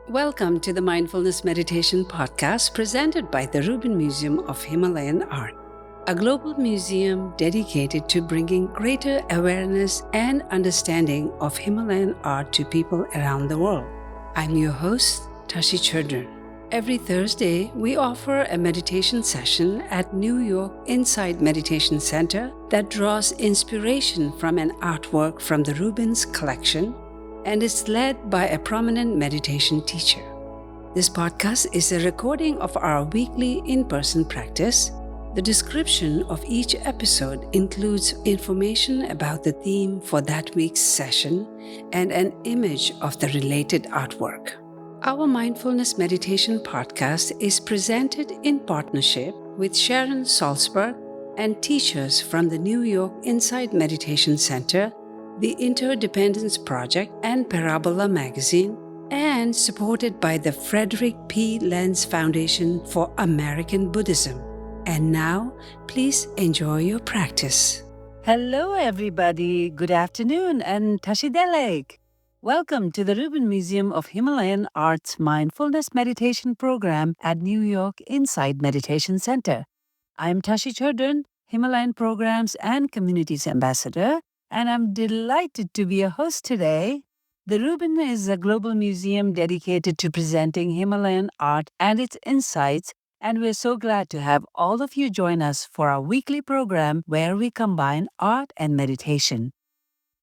Welcome to the Mindfulness Meditation Podcast presented by the Rubin Museum of Himalayan Art, a global museum dedicated to bringing greater awareness and understanding of Himalayan art to people around the world. I'm your host, Tashi Chudran. Every Thursday, we offer a meditation session at New York Inside Meditation Center that draws inspiration from an artwork from the Rubin's collection and is led by a prominent meditation teacher. This podcast is a recording of our weekly in-person practice. The description of each episode includes information about the theme for that week's session and an image of the related artwork. Our Mindfulness Meditation Podcast is presented in partnership with Sharon Salzberg and teachers from the New York Inside Meditation Center, the Interdependence Project, and Parabola Magazine, and supported by the Frederick P. Lenz Foundation for American Buddhism. And now, please enjoy your practice. Hello, everybody. Good afternoon and Tashi Delek. Welcome to the Rubin Museum of Himalayan Art's Mindfulness Meditation Program at New York Inside Meditation Center. I'm Tashi Chudran, Himalayan Programs and Communities Ambassador, and I'm delighted to be a host today. The Rubin is a global museum dedicated to presenting Himalayan art and its insights, and we're so glad to have all of you join us for our weekly program where we combine art and meditation.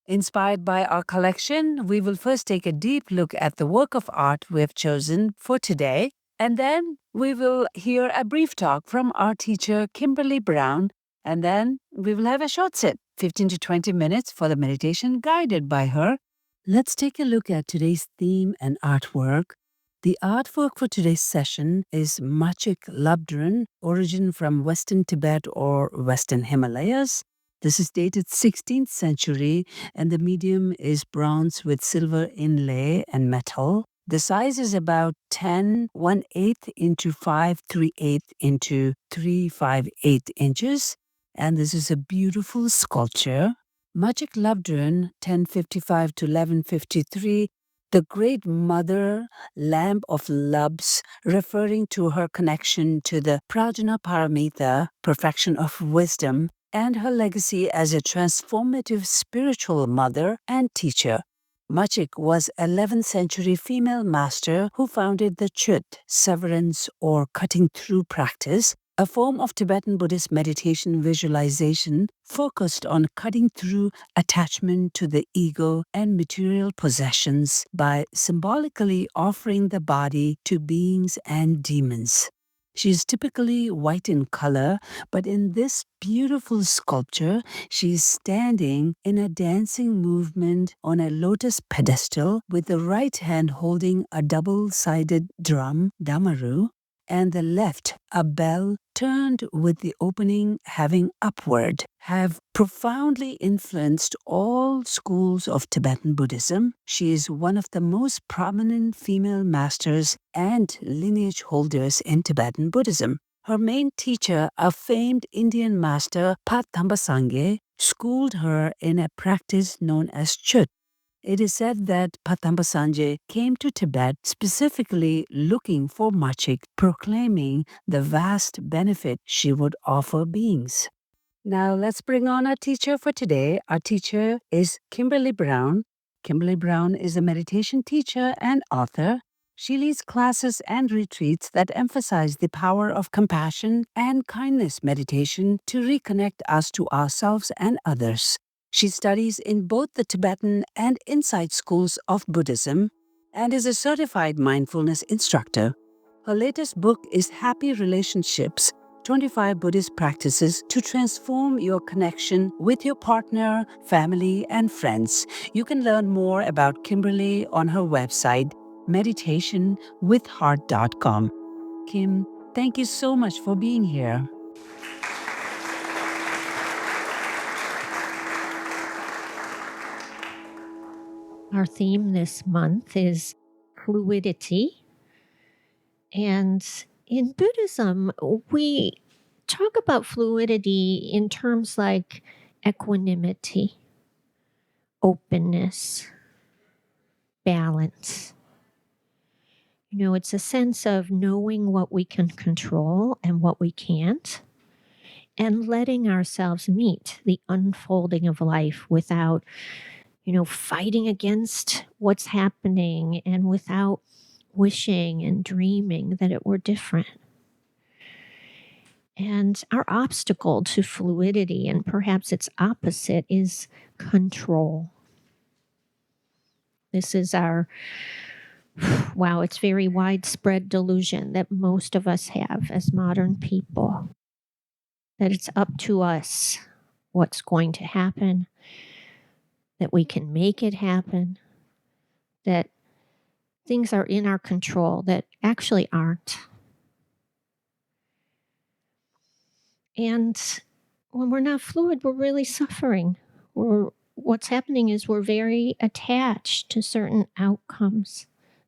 Inspired by our collection, we will first take a deep look at the work of art we have chosen for today, and then we will hear a brief talk from our teacher, Kimberly Brown, and then we will have a short sit, 15 to 20 minutes for the meditation guided by her. Let's take a look at today's theme and artwork. The artwork for today's session is Machik Labdran, origin from Western Tibet or Western Himalayas. This is dated 16th century and the medium is bronze with silver inlay and metal. The size is about 10 1/8 into 5 3/8 into 3 5/8 inches. And this is a beautiful sculpture. Machik Labdran, 1055 to 1153, the great mother lamb of Lubs, referring to her connection to the Prajna Paramita, perfection of wisdom, and her legacy as a transformative spiritual mother and teacher. Machik was 11th century female master who founded the Chut, severance or cutting through practice, a form of Tibetan Buddhist meditation visualization focused on cutting through attachment to the ego and material possessions by symbolically offering the body to beings and demons. She is typically white in color, but in this beautiful sculpture, she is standing in a dancing movement on a lotus pedestal with the right hand holding a double-sided drum, damaru, and the left, a bell turned with the opening having upward, have profoundly influenced all schools of Tibetan Buddhism. She is one of the most prominent female masters and lineage holders in Tibetan Buddhism. Her main teacher, a famed Indian master, Patamba Sangye, schooled her in a practice known as Chut. It is said that Patamba Sangye came to Tibet specifically looking for Machik, proclaiming the vast benefit she would offer beings. Now let's bring on our teacher for today. Our teacher is Kimberly Brown. Kimberly Brown is a meditation teacher and author. She leads classes and retreats that emphasize the power of compassion and kindness meditation to reconnect us to ourselves and others. She studies in both the Tibetan and Insight schools of Buddhism and is a certified mindfulness instructor. Her latest book is Happy Relationships, 25 Buddhist Practices to Transform Your Connection with Your Partner, Family, and Friends. You can learn more about Kimberly on her website, meditationwithheart.com. Kim, thank you so much for being here. Our theme this month is fluidity. And in Buddhism, we talk about fluidity in terms like equanimity, openness, balance. It's a sense of knowing what we can control and what we can't, and letting ourselves meet the unfolding of life without, fighting against what's happening and without wishing and dreaming that it were different. And our obstacle to fluidity, and perhaps its opposite, is control. This is our, wow, it's very widespread delusion that most of us have as modern people, that it's up to us what's going to happen, that we can make it happen, that things are in our control that actually aren't. And when we're not fluid, we're really suffering. What's happening is we're very attached to certain outcomes,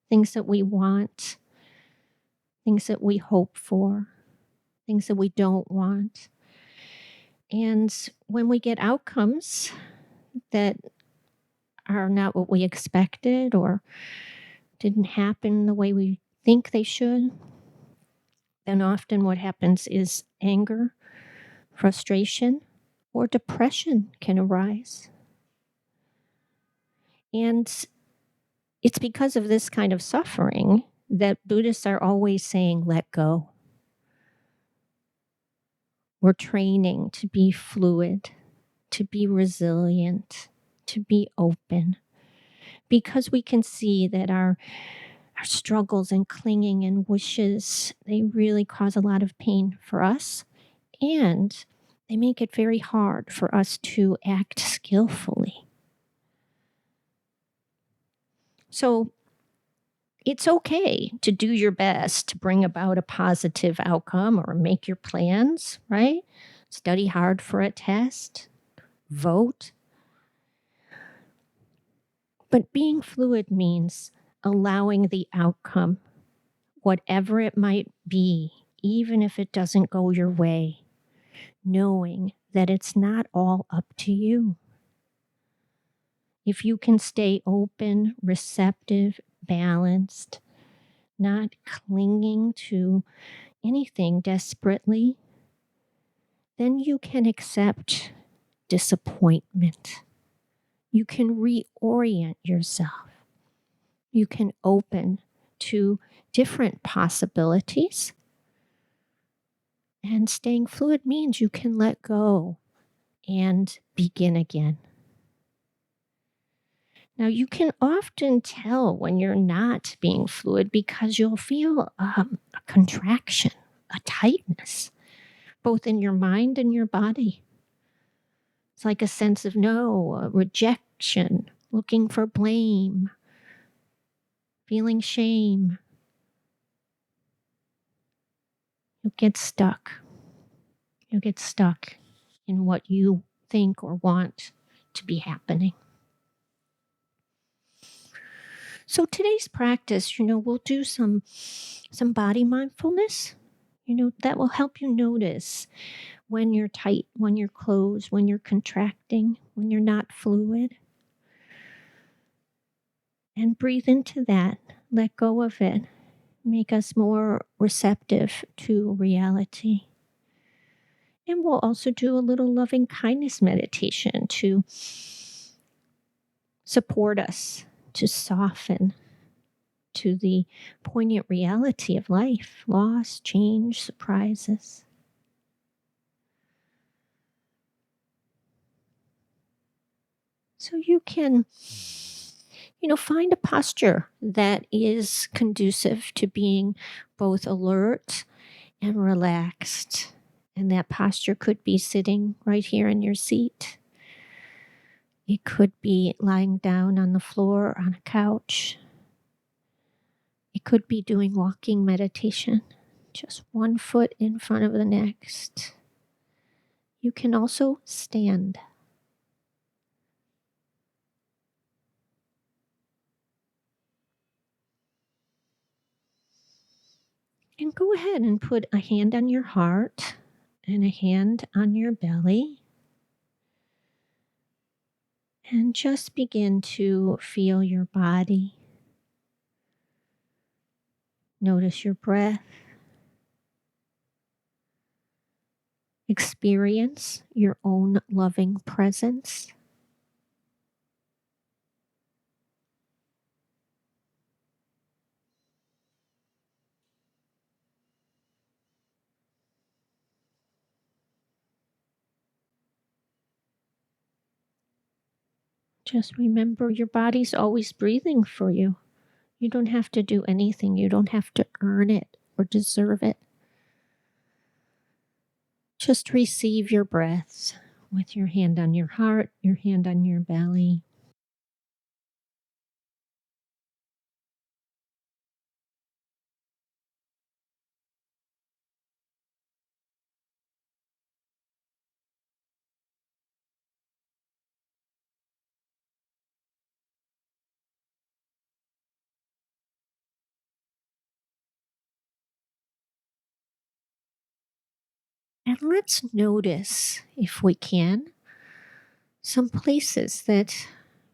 things that we want, things that we hope for, things that we don't want. And when we get outcomes that are not what we expected or didn't happen the way we think they should, then often what happens is anger, frustration, or depression can arise. And it's because of this kind of suffering that Buddhists are always saying, let go. We're training to be fluid, to be resilient, to be open, because we can see that our struggles and clinging and wishes, they really cause a lot of pain for us, and they make it very hard for us to act skillfully. So it's okay to do your best to bring about a positive outcome or make your plans, right? Study hard for a test, vote. But being fluid means allowing the outcome, whatever it might be, even if it doesn't go your way, knowing that it's not all up to you. If you can stay open, receptive, balanced, not clinging to anything desperately, then you can accept disappointment. You can reorient yourself. You can open to different possibilities. And staying fluid means you can let go and begin again. Now, you can often tell when you're not being fluid because you'll feel a contraction, a tightness, both in your mind and your body. It's like a sense of no, a rejection, looking for blame, feeling shame. You'll get stuck. You'll get stuck in what you think or want to be happening. So today's practice, we'll do some body mindfulness. That will help you notice when you're tight, when you're closed, when you're contracting, when you're not fluid. And breathe into that. Let go of it. Make us more receptive to reality. And we'll also do a little loving kindness meditation to support us, to soften to the poignant reality of life, loss, change, surprises. So you can, find a posture that is conducive to being both alert and relaxed. And that posture could be sitting right here in your seat. It could be lying down on the floor or on a couch. It could be doing walking meditation, just one foot in front of the next. You can also stand. And go ahead and put a hand on your heart and a hand on your belly. And just begin to feel your body. Notice your breath. Experience your own loving presence. Just remember your body's always breathing for you. You don't have to do anything. You don't have to earn it or deserve it. Just receive your breaths with your hand on your heart, your hand on your belly. And let's notice, if we can, some places that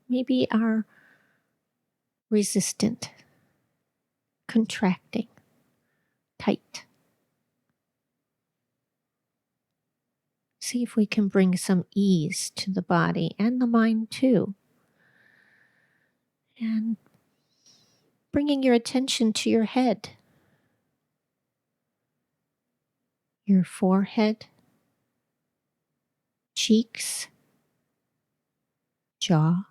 maybe are resistant, contracting, tight. See if we can bring some ease to the body and the mind too. And bringing your attention to your head, your forehead, cheeks, jaw.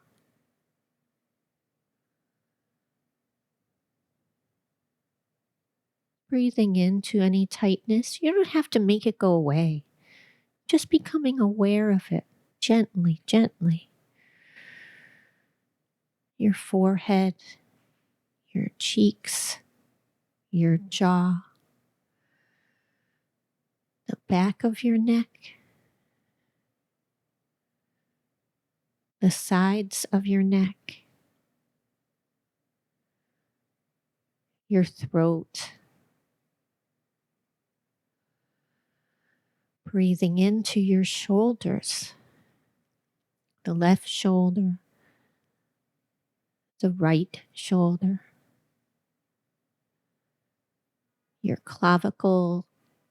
Breathing into any tightness. You don't have to make it go away. Just becoming aware of it gently, gently. Your forehead, your cheeks, your jaw, the back of your neck, the sides of your neck, your throat. Breathing into your shoulders, the left shoulder, the right shoulder, your clavicle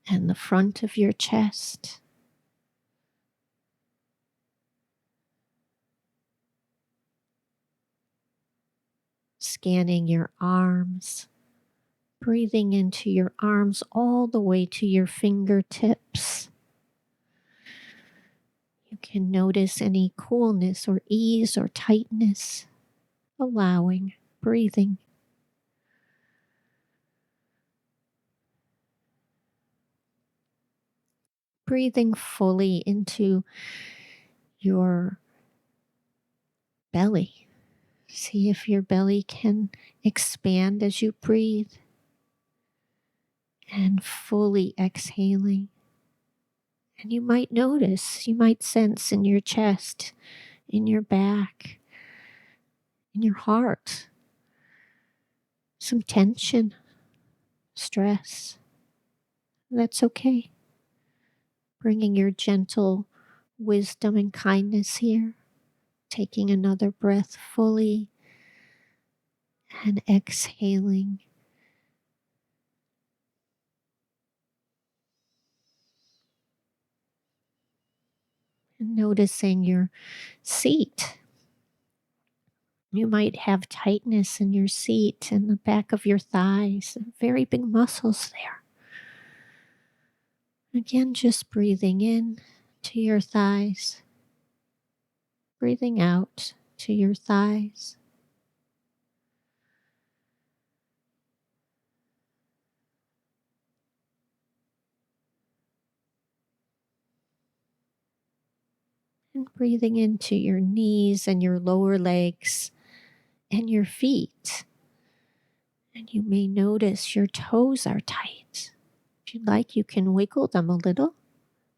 and the front of your chest. Scanning your arms, breathing into your arms all the way to your fingertips. You can notice any coolness or ease or tightness, allowing, breathing. Breathing fully into your belly. See if your belly can expand as you breathe. And fully exhaling. And you might notice, you might sense in your chest, in your back, in your heart, some tension, stress. That's okay. Bringing your gentle wisdom and kindness here. Taking another breath fully and exhaling. And noticing your seat. You might have tightness in your seat and the back of your thighs, very big muscles there. Again, just breathing in to your thighs, breathing out to your thighs. And breathing into your knees and your lower legs and your feet. And you may notice your toes are tight. If you'd like, you can wiggle them a little.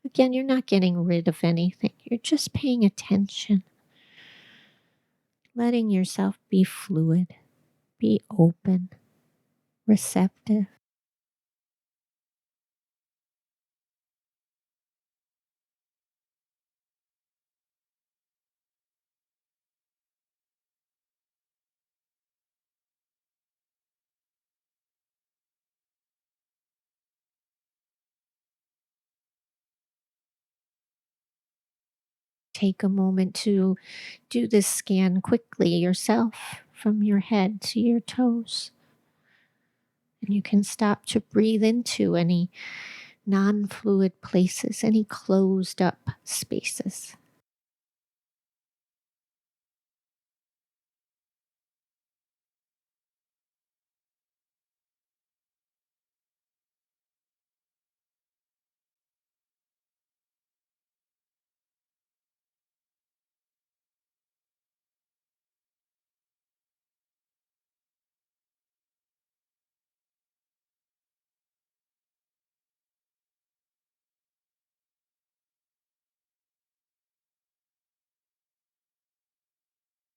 Again, you're not getting rid of anything. You're just paying attention. Letting yourself be fluid, be open, receptive. take a moment to do this scan quickly yourself from your head to your toes. And you can stop to breathe into any non fluid places, any closed up spaces.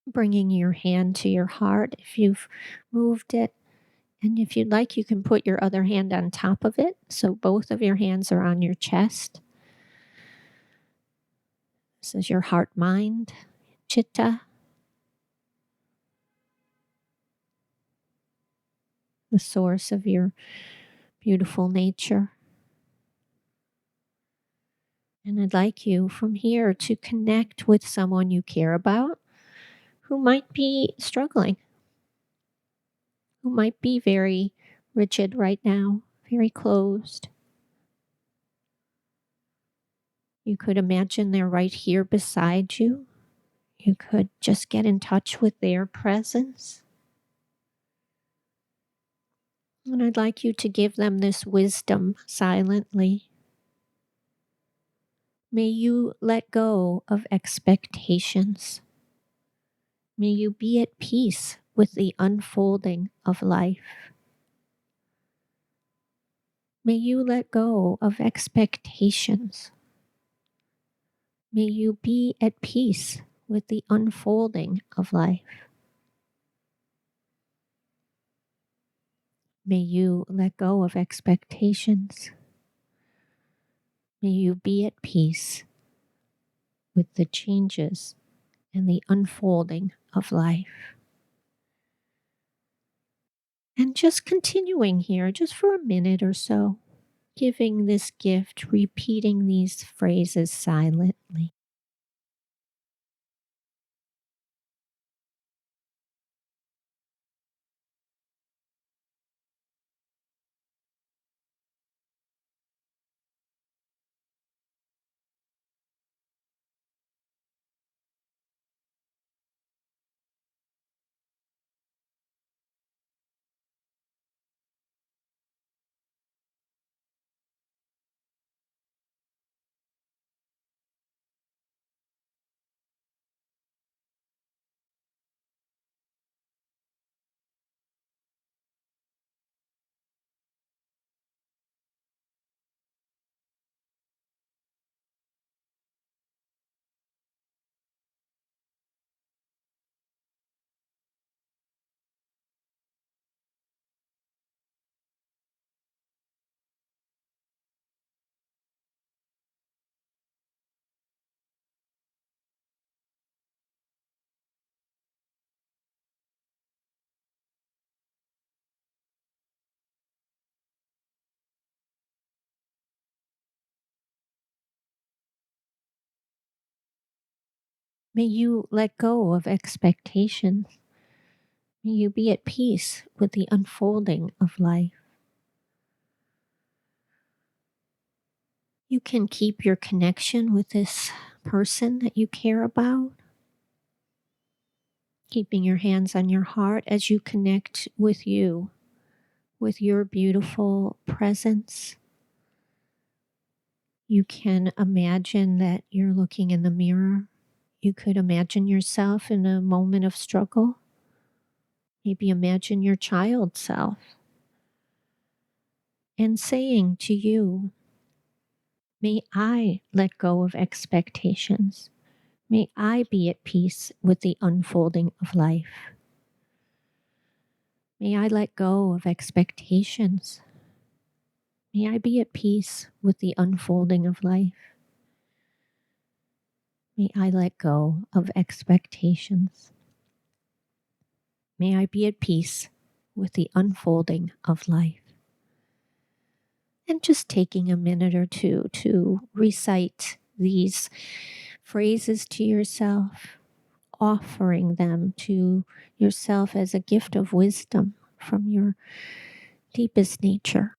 Bringing your hand to your heart if you've moved it. And if you'd like, you can put your other hand on top of it. So both of your hands are on your chest. This is your heart mind, chitta, the source of your beautiful nature. And I'd like you from here to connect with someone you care about who might be struggling, who might be very rigid right now, very closed. You could imagine they're right here beside you. You could just get in touch with their presence. And I'd like you to give them this wisdom silently. May you let go of expectations. May you be at peace with the unfolding of life. May you let go of expectations. May you be at peace with the unfolding of life. May you let go of expectations. May you be at peace with the changes and the unfolding of life. And just continuing here, just for a minute or so, giving this gift, repeating these phrases silently. May you let go of expectations. May you be at peace with the unfolding of life. You can keep your connection with this person that you care about, keeping your hands on your heart as you connect with you, with your beautiful presence. You can imagine that you're looking in the mirror. You could imagine yourself in a moment of struggle. Maybe imagine your child self and saying to you, may I let go of expectations. May I be at peace with the unfolding of life. May I let go of expectations. May I be at peace with the unfolding of life. May I let go of expectations. May I be at peace with the unfolding of life. And just taking a minute or two to recite these phrases to yourself, offering them to yourself as a gift of wisdom from your deepest nature.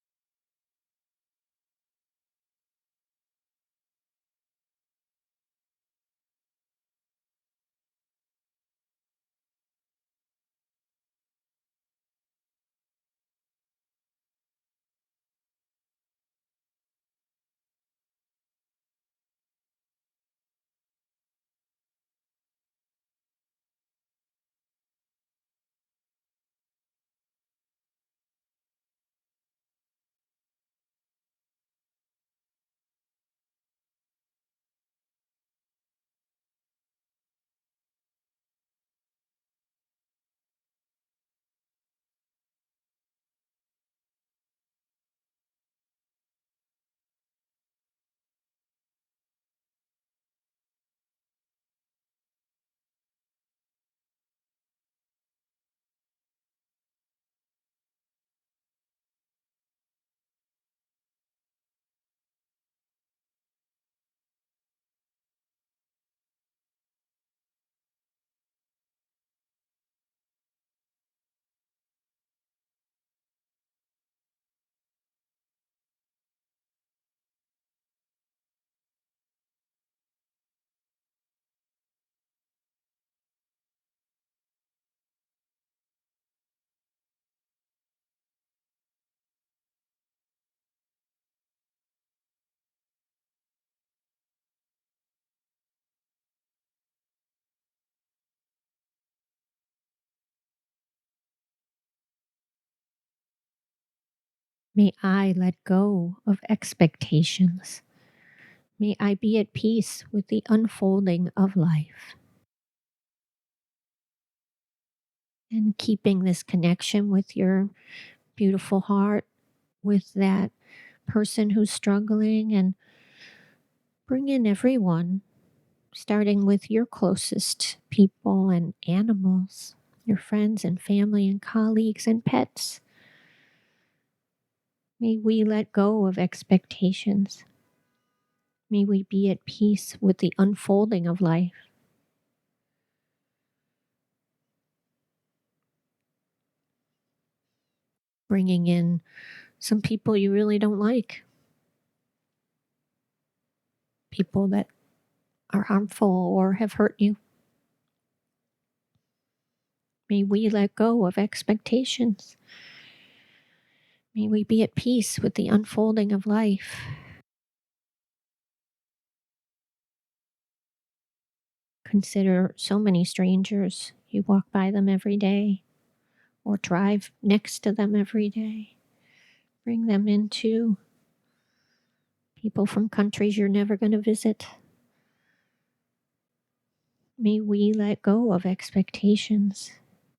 May I let go of expectations. May I be at peace with the unfolding of life. And keeping this connection with your beautiful heart, with that person who's struggling, and bring in everyone, starting with your closest people and animals, your friends and family and colleagues and pets. May we let go of expectations. May we be at peace with the unfolding of life. Bringing in some people you really don't like, people that are harmful or have hurt you. May we let go of expectations. May we be at peace with the unfolding of life. Consider so many strangers. You walk by them every day or drive next to them every day. Bring them into people from countries you're never going to visit. May we let go of expectations.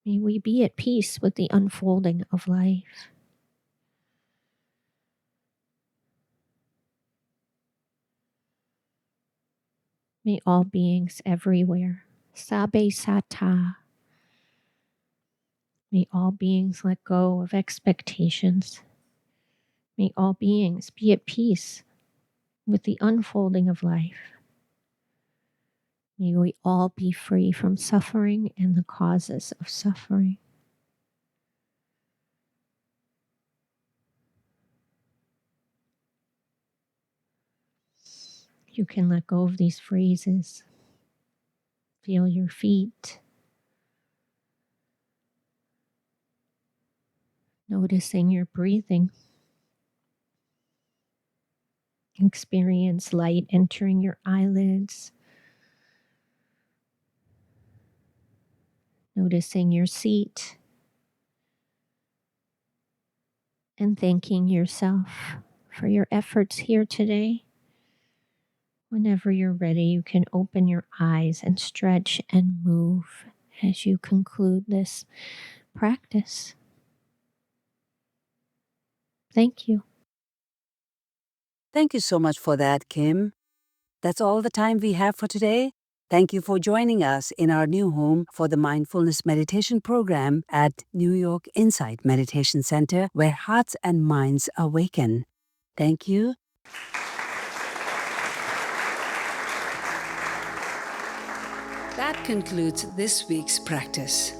May we be at peace with the unfolding of life. May all beings everywhere, Sabe Sata. May all beings let go of expectations. May all beings be at peace with the unfolding of life. May we all be free from suffering and the causes of suffering. You can let go of these phrases. Feel your feet. Noticing your breathing. Experience light entering your eyelids. Noticing your seat. And thanking yourself for your efforts here today. Whenever you're ready, you can open your eyes and stretch and move as you conclude this practice. Thank you. Thank you so much for that, Kim. That's all the time we have for today. Thank you for joining us in our new home for the Mindfulness Meditation Program at New York Insight Meditation Center, where hearts and minds awaken. Thank you. That concludes this week's practice.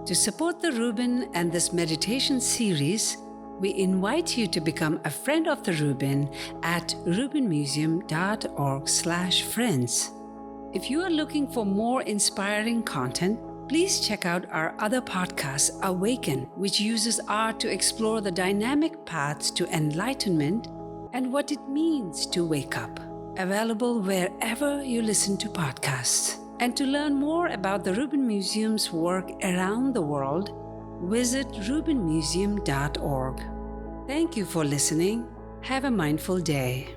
To support the Rubin and this meditation series, we invite you to become a friend of the Rubin at rubinmuseum.org/friends. If you are looking for more inspiring content, please check out our other podcast, Awaken, which uses art to explore the dynamic paths to enlightenment and what it means to wake up. Available wherever you listen to podcasts. And to learn more about the Rubin Museum's work around the world, visit rubinmuseum.org. Thank you for listening. Have a mindful day.